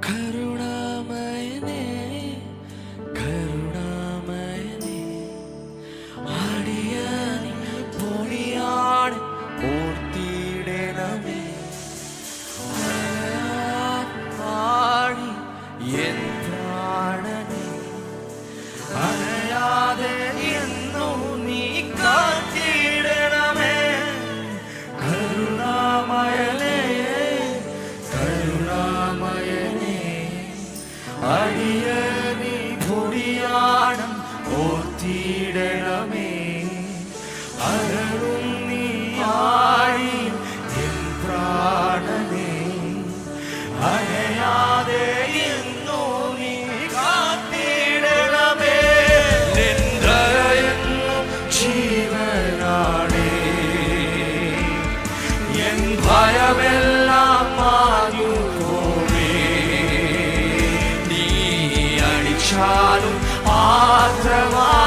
കരുണാമയനേ കരുണാമയനേ അടിയനി പൊടിയാണ് ഓർത്തിടണമേ പാടി എന്താണ് അറിയാതെ എന്നോ നീ കാത്തിടണമേ കരുണാമയനേ കരുണാമയനേ അടിയനി പൊടിയാണ് ഓർത്തിടണമേ അരളും നീ ആഴി എൻ പ്രാണനേ അറിയാതെ എന്നോ നീ കാത്തിടണമേ നിന്ദയെന്നും ജീവനാണേ എൻ ഭയമെല്ലാം മാഞ്ഞു പോവേ നീ അടിച്ചാലും മാത്രമായി